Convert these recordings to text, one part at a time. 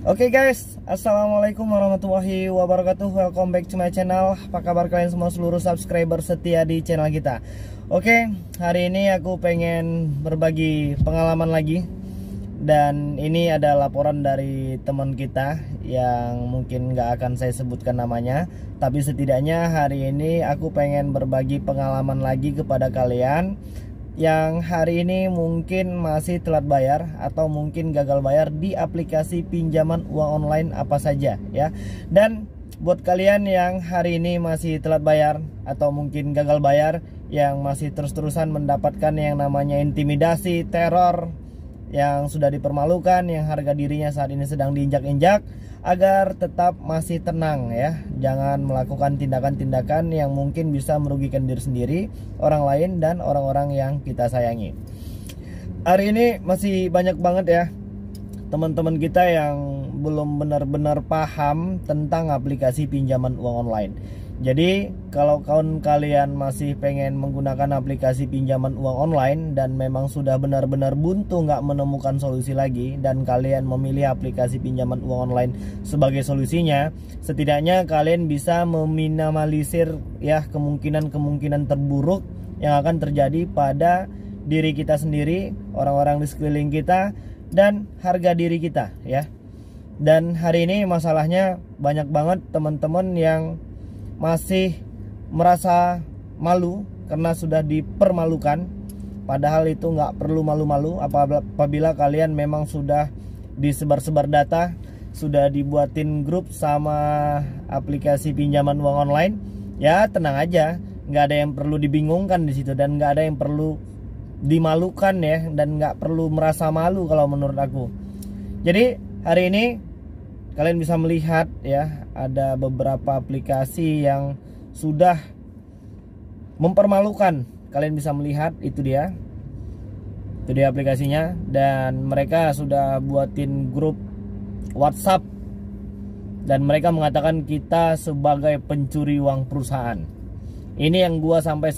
Oke guys, assalamualaikum warahmatullahi wabarakatuh. Welcome back to my channel. Apa kabar kalian semua seluruh subscriber setia di channel kita? Oke, hari ini aku pengen berbagi pengalaman lagi. Dan ini ada laporan dari teman kita yang mungkin gak akan saya sebutkan namanya, tapi setidaknya hari ini aku pengen berbagi pengalaman lagi kepada kalian yang hari ini mungkin masih telat bayar atau mungkin gagal bayar di aplikasi pinjaman uang online apa saja ya. Dan buat kalian yang hari ini masih telat bayar atau mungkin gagal bayar, yang masih terus-terusan mendapatkan yang namanya intimidasi, teror, yang sudah dipermalukan, yang harga dirinya saat ini sedang diinjak-injak, agar tetap masih tenang ya. Jangan melakukan tindakan-tindakan yang mungkin bisa merugikan diri sendiri, orang lain, dan orang-orang yang kita sayangi. Hari ini masih banyak banget ya teman-teman kita yang belum benar-benar paham tentang aplikasi pinjaman uang online. Jadi kalau kalian masih pengen menggunakan aplikasi pinjaman uang online dan memang sudah benar-benar buntu nggak menemukan solusi lagi, dan kalian memilih aplikasi pinjaman uang online sebagai solusinya, setidaknya kalian bisa meminimalisir ya kemungkinan terburuk yang akan terjadi pada diri kita sendiri, orang-orang di sekeliling kita, dan harga diri kita ya. Dan hari ini masalahnya banyak banget teman-teman yang masih merasa malu karena sudah dipermalukan, padahal itu nggak perlu malu-malu. Apabila kalian memang sudah disebar-sebar data, sudah dibuatin grup sama aplikasi pinjaman uang online, ya tenang aja, nggak ada yang perlu dibingungkan di situ, dan nggak ada yang perlu dimalukan ya, dan nggak perlu merasa malu kalau menurut aku. Jadi hari ini kalian bisa melihat ya, ada beberapa aplikasi yang sudah mempermalukan. Kalian bisa melihat itu dia aplikasinya, dan mereka sudah buatin grup WhatsApp dan mereka mengatakan kita sebagai pencuri uang perusahaan. Ini yang gua sampai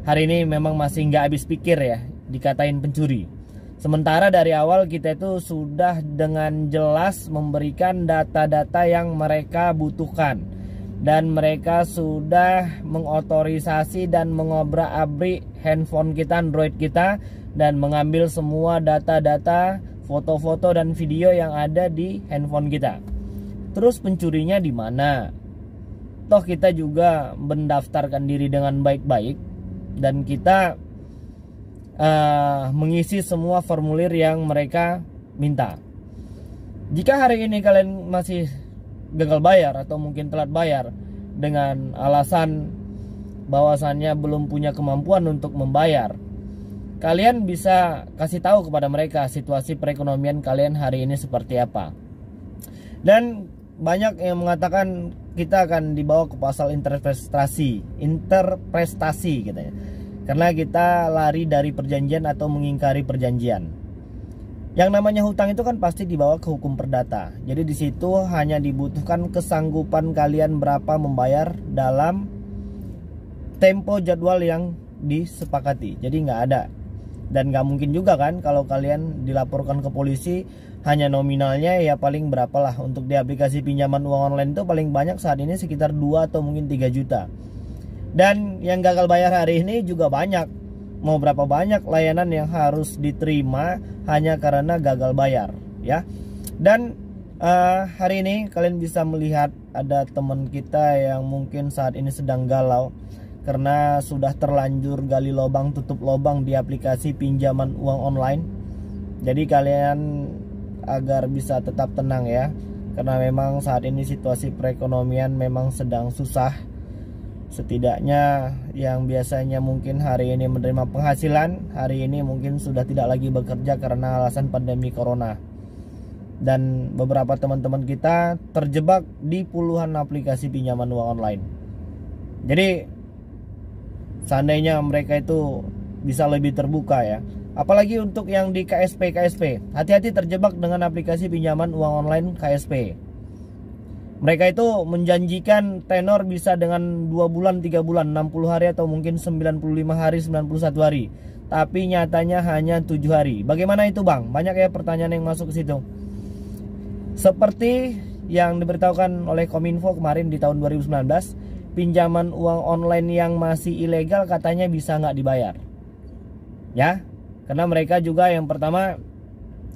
hari ini memang masih nggak habis pikir ya, dikatain pencuri. Sementara dari awal kita itu sudah dengan jelas memberikan data-data yang mereka butuhkan, dan mereka sudah mengotorisasi dan mengobrak-abrik handphone kita, Android kita, dan mengambil semua data-data, foto-foto dan video yang ada di handphone kita. Terus pencurinya di mana? Toh kita juga mendaftarkan diri dengan baik-baik, dan kita mengisi semua formulir yang mereka minta. Jika hari ini kalian masih gagal bayar atau mungkin telat bayar dengan alasan bahwasannya belum punya kemampuan untuk membayar, kalian bisa kasih tahu kepada mereka situasi perekonomian kalian hari ini seperti apa. Dan banyak yang mengatakan kita akan dibawa ke pasal interpretasi gitu ya, karena kita lari dari perjanjian atau mengingkari perjanjian. Yang namanya hutang itu kan pasti dibawa ke hukum perdata. Jadi di situ hanya dibutuhkan kesanggupan kalian berapa membayar dalam tempo jadwal yang disepakati. Jadi nggak ada, dan nggak mungkin juga kan kalau kalian dilaporkan ke polisi hanya nominalnya ya paling berapalah. Untuk di aplikasi pinjaman uang online itu paling banyak saat ini sekitar 2 atau mungkin 3 juta. Dan yang gagal bayar hari ini juga banyak. Mau berapa banyak layanan yang harus diterima hanya karena gagal bayar ya. Dan hari ini kalian bisa melihat ada teman kita yang mungkin saat ini sedang galau karena sudah terlanjur gali lubang tutup lubang di aplikasi pinjaman uang online. Jadi kalian agar bisa tetap tenang ya, karena memang saat ini situasi perekonomian memang sedang susah. Setidaknya yang biasanya mungkin hari ini menerima penghasilan, hari ini mungkin sudah tidak lagi bekerja karena alasan pandemi corona. Dan beberapa teman-teman kita terjebak di puluhan aplikasi pinjaman uang online. Jadi seandainya mereka itu bisa lebih terbuka ya, apalagi untuk yang di KSP, hati-hati terjebak dengan aplikasi pinjaman uang online KSP. Mereka itu menjanjikan tenor bisa dengan 2 bulan, 3 bulan, 60 hari atau mungkin 95 hari, 91 hari. Tapi nyatanya hanya 7 hari. Bagaimana itu bang? Banyak ya pertanyaan yang masuk ke situ. Seperti yang diberitahukan oleh Kominfo kemarin di tahun 2019, pinjaman uang online yang masih ilegal katanya bisa nggak dibayar. Ya, karena mereka juga yang pertama,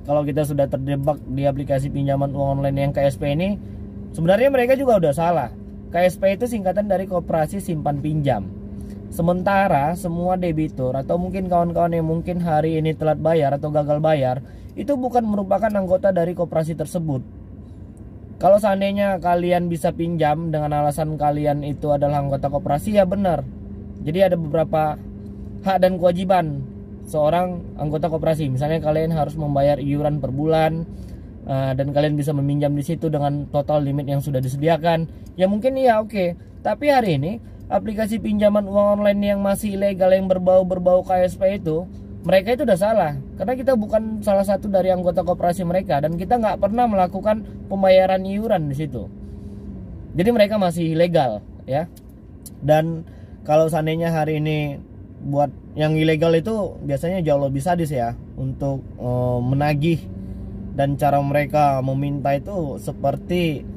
kalau kita sudah terjebak di aplikasi pinjaman uang online yang KSP ini, sebenarnya mereka juga udah salah. KSP itu singkatan dari Koperasi Simpan Pinjam. Sementara semua debitur atau mungkin kawan-kawan yang mungkin hari ini telat bayar atau gagal bayar, itu bukan merupakan anggota dari koperasi tersebut. Kalau seandainya kalian bisa pinjam dengan alasan kalian itu adalah anggota koperasi, ya benar. Jadi ada beberapa hak dan kewajiban seorang anggota koperasi. Misalnya kalian harus membayar iuran per bulan, dan kalian bisa meminjam di situ dengan total limit yang sudah disediakan. Ya mungkin iya, oke. Tapi hari ini aplikasi pinjaman uang online yang masih ilegal yang berbau KSP itu, mereka itu udah salah, karena kita bukan salah satu dari anggota koperasi mereka dan kita nggak pernah melakukan pembayaran iuran di situ. Jadi mereka masih ilegal, ya. Dan kalau seandainya hari ini buat yang ilegal itu biasanya jauh lebih sadis ya untuk menagih, dan cara mereka meminta itu seperti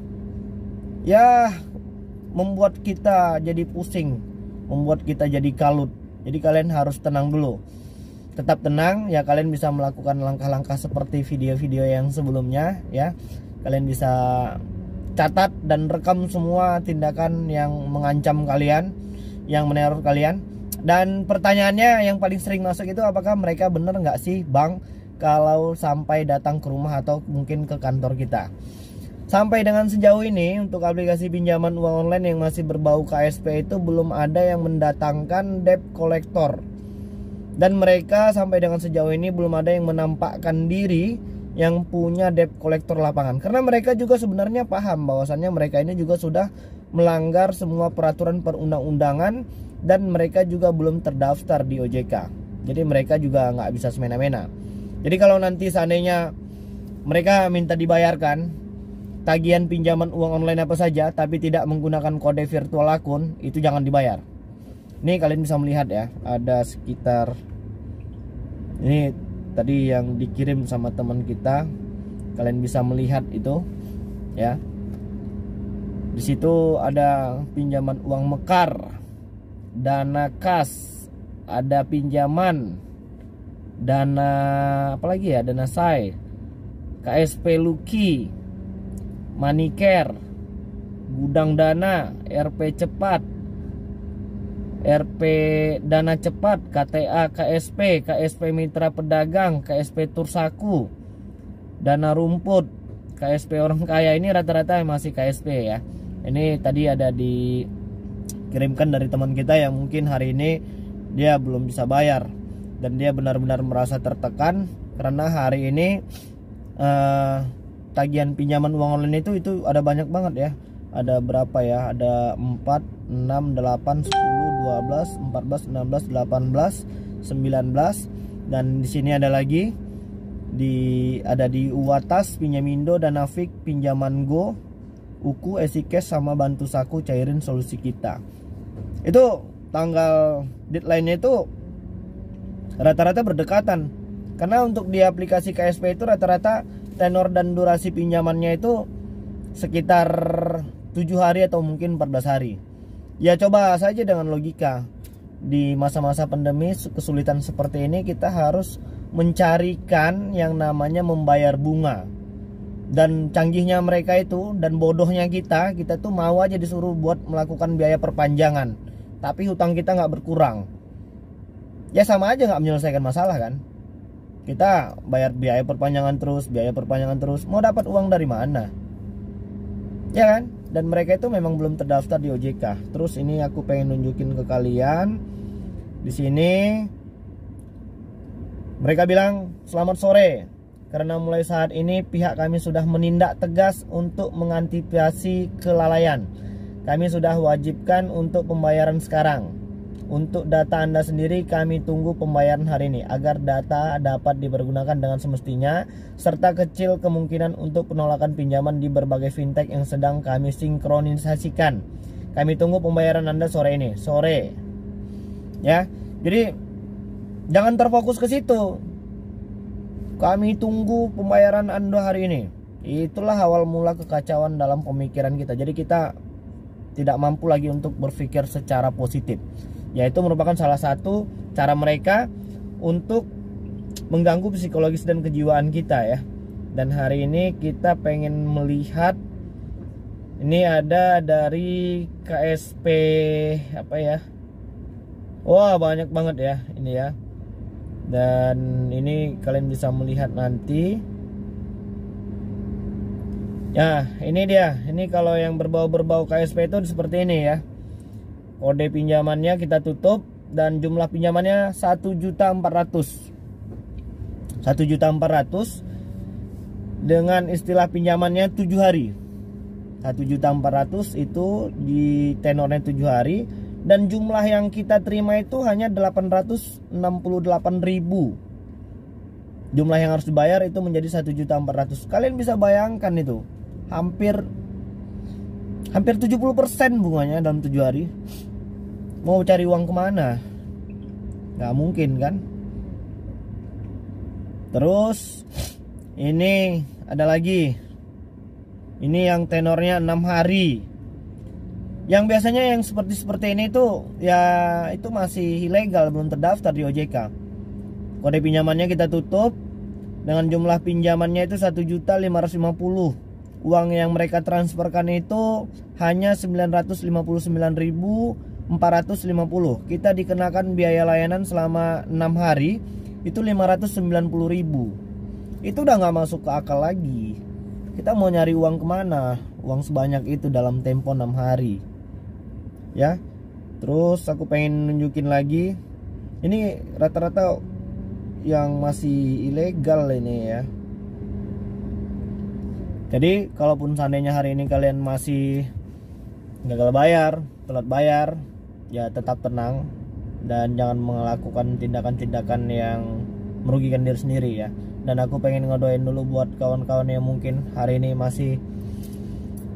ya membuat kita jadi pusing, membuat kita jadi kalut. Jadi kalian harus tenang dulu. Tetap tenang ya, kalian bisa melakukan langkah-langkah seperti video-video yang sebelumnya ya. Kalian bisa catat dan rekam semua tindakan yang mengancam kalian, yang meneror kalian. Dan pertanyaannya yang paling sering masuk itu, apakah mereka bener nggak sih bang kalau sampai datang ke rumah atau mungkin ke kantor kita? Sampai dengan sejauh ini untuk aplikasi pinjaman uang online yang masih berbau KSP itu belum ada yang mendatangkan debt collector. Dan mereka sampai dengan sejauh ini belum ada yang menampakkan diri yang punya debt collector lapangan. Karena mereka juga sebenarnya paham bahwasannya mereka ini juga sudah melanggar semua peraturan perundang-undangan dan mereka juga belum terdaftar di OJK. Jadi mereka juga nggak bisa semena-mena. Jadi kalau nanti seandainya mereka minta dibayarkan tagihan pinjaman uang online apa saja tapi tidak menggunakan kode virtual akun, itu jangan dibayar. Ini kalian bisa melihat ya, ada sekitar, ini tadi yang dikirim sama teman kita, kalian bisa melihat itu ya. Di situ ada pinjaman uang mekar, dana kas, ada pinjaman, dana apalagi ya, dana say, KSP Luki, Manicare, gudang dana, RP cepat, RP dana cepat, KTA KSP, KSP mitra pedagang, KSP Tursaku, dana rumput, KSP orang kaya. Ini rata-rata masih KSP ya. Ini tadi ada dikirimkan dari teman kita yang mungkin hari ini dia belum bisa bayar dan dia benar-benar merasa tertekan karena hari ini tagihan pinjaman uang online itu ada banyak banget ya. Ada berapa ya? Ada 4, 6, 8, 10, 12, 14, 16, 18, 19. Dan di sini ada lagi ada di Uwatas, Pinjamindo, Danafik, Pinjaman Go, Uku, Esikes, sama Bantu Saku, Cairin Solusi Kita. Itu tanggal deadline-nya itu rata-rata berdekatan. Karena untuk di aplikasi KSP itu rata-rata tenor dan durasi pinjamannya itu sekitar 7 hari atau mungkin 14 hari. Ya coba saja dengan logika, di masa-masa pandemi kesulitan seperti ini kita harus mencarikan yang namanya membayar bunga. Dan canggihnya mereka itu dan bodohnya kita tuh mau aja disuruh buat melakukan biaya perpanjangan, tapi hutang kita nggak berkurang. Ya sama aja nggak menyelesaikan masalah kan. Kita bayar biaya perpanjangan terus, mau dapat uang dari mana? Ya kan? Dan mereka itu memang belum terdaftar di OJK. Terus ini aku pengen nunjukin ke kalian. Di sini mereka bilang, "Selamat sore. Karena mulai saat ini pihak kami sudah menindak tegas untuk mengantisipasi kelalaian. Kami sudah wajibkan untuk pembayaran sekarang. Untuk data Anda sendiri kami tunggu pembayaran hari ini agar data dapat dipergunakan dengan semestinya, serta kecil kemungkinan untuk penolakan pinjaman di berbagai fintech yang sedang kami sinkronisasikan. Kami tunggu pembayaran Anda sore ini." Sore. Ya. Jadi jangan terfokus ke situ. Kami tunggu pembayaran Anda hari ini. itulah awal mula kekacauan dalam pemikiran kita. Jadi kita tidak mampu lagi untuk berpikir secara positif. Yaitu merupakan salah satu cara mereka untuk mengganggu psikologis dan kejiwaan kita ya. Dan hari ini kita pengen melihat, ini ada dari KSP apa ya? Wah, banyak banget ya ini ya. Dan ini kalian bisa melihat nanti. Ya, ini dia. Ini kalau yang berbau-berbau KSP itu seperti ini ya. Kode pinjamannya kita tutup dan jumlah pinjamannya 1.400.000. 1.400.000 dengan istilah pinjamannya 7 hari. 1.400.000 itu di tenornya 7 hari. Dan jumlah yang kita terima itu hanya 868.000. Jumlah yang harus dibayar itu menjadi 1.400.000. Kalian bisa bayangkan itu, hampir 70% bunganya dalam 7 hari. Mau cari uang kemana? Gak mungkin kan? Terus ini ada lagi. Ini yang tenornya 6 hari. Yang biasanya yang seperti ini tuh ya itu masih ilegal, belum terdaftar di OJK. Kode pinjamannya kita tutup dengan jumlah pinjamannya itu 1.550.000. Uang yang mereka transferkan itu hanya 959.450. Kita dikenakan biaya layanan selama 6 hari itu 590.000. Itu udah nggak masuk ke akal lagi. Kita mau nyari uang kemana? Uang sebanyak itu dalam tempo 6 hari. Ya, terus aku pengen nunjukin lagi. Ini rata-rata yang masih ilegal ini ya. Jadi kalaupun seandainya hari ini kalian masih gagal bayar, telat bayar, ya tetap tenang dan jangan melakukan tindakan-tindakan yang merugikan diri sendiri ya. Dan aku pengen ngedoain dulu buat kawan-kawan yang mungkin hari ini masih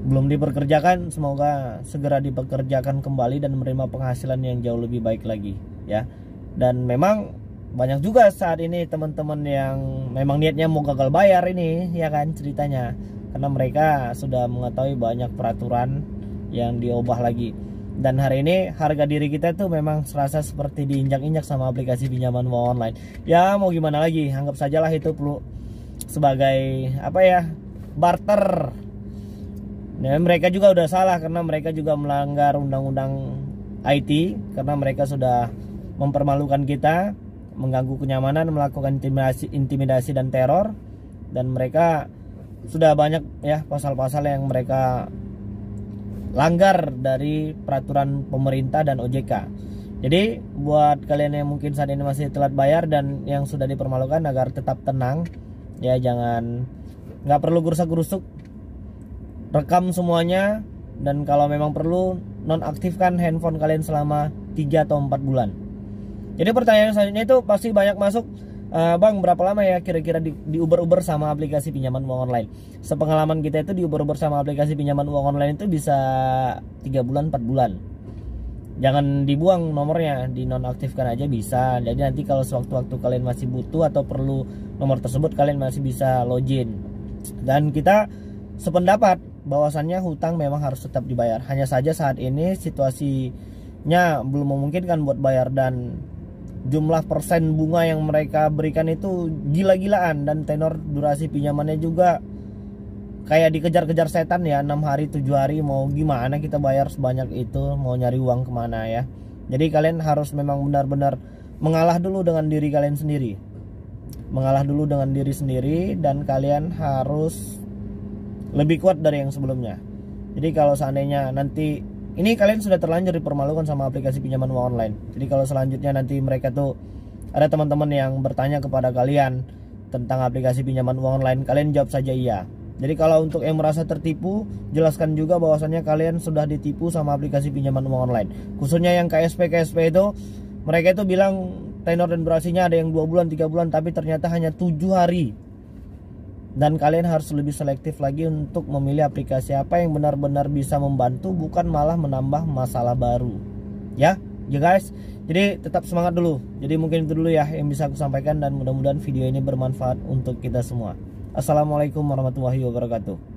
belum dipekerjakan, semoga segera dipekerjakan kembali dan menerima penghasilan yang jauh lebih baik lagi ya. Dan memang banyak juga saat ini teman-teman yang memang niatnya mau gagal bayar ini ya kan ceritanya, karena mereka sudah mengetahui banyak peraturan yang diubah lagi. Dan hari ini harga diri kita tuh memang serasa seperti diinjak-injak sama aplikasi pinjaman uang online. Ya mau gimana lagi, anggap sajalah itu perlu sebagai apa ya, barter. Nah, mereka juga udah salah karena mereka juga melanggar undang-undang IT, karena mereka sudah mempermalukan kita, mengganggu kenyamanan, melakukan intimidasi dan teror. Dan mereka sudah banyak ya pasal-pasal yang mereka langgar dari peraturan pemerintah dan OJK. Jadi buat kalian yang mungkin saat ini masih telat bayar dan yang sudah dipermalukan, agar tetap tenang ya, jangan, nggak perlu gerusak-gerusuk. Rekam semuanya, dan kalau memang perlu nonaktifkan handphone kalian selama 3 atau 4 bulan. Jadi pertanyaan selanjutnya itu pasti banyak masuk, Bang berapa lama ya kira-kira di Uber sama aplikasi pinjaman uang online? Sepengalaman kita itu di Uber sama aplikasi pinjaman uang online itu bisa 3 bulan 4 bulan. Jangan dibuang nomornya, dinonaktifkan aja bisa. Jadi nanti kalau sewaktu-waktu kalian masih butuh atau perlu nomor tersebut, kalian masih bisa login. Dan kita sependapat bahwasannya hutang memang harus tetap dibayar. Hanya saja saat ini situasinya belum memungkinkan buat bayar, dan jumlah persen bunga yang mereka berikan itu gila-gilaan, dan tenor durasi pinjamannya juga kayak dikejar-kejar setan ya, 6 hari 7 hari. Mau gimana kita bayar sebanyak itu, mau nyari uang kemana ya. Jadi kalian harus memang benar-benar mengalah dulu dengan diri kalian sendiri, mengalah dulu dengan diri sendiri, dan kalian harus lebih kuat dari yang sebelumnya. Jadi kalau seandainya nanti ini kalian sudah terlanjur dipermalukan sama aplikasi pinjaman uang online, jadi kalau selanjutnya nanti mereka tuh ada teman-teman yang bertanya kepada kalian tentang aplikasi pinjaman uang online, kalian jawab saja iya. Jadi kalau untuk yang merasa tertipu, jelaskan juga bahwasannya kalian sudah ditipu sama aplikasi pinjaman uang online. Khususnya yang KSP itu, mereka itu bilang tenor dan durasinya ada yang 2 bulan 3 bulan, tapi ternyata hanya 7 hari. Dan kalian harus lebih selektif lagi untuk memilih aplikasi apa yang benar-benar bisa membantu, bukan malah menambah masalah baru. Ya guys, jadi tetap semangat dulu. Jadi mungkin itu dulu ya yang bisa aku sampaikan, dan mudah-mudahan video ini bermanfaat untuk kita semua. Assalamualaikum warahmatullahi wabarakatuh.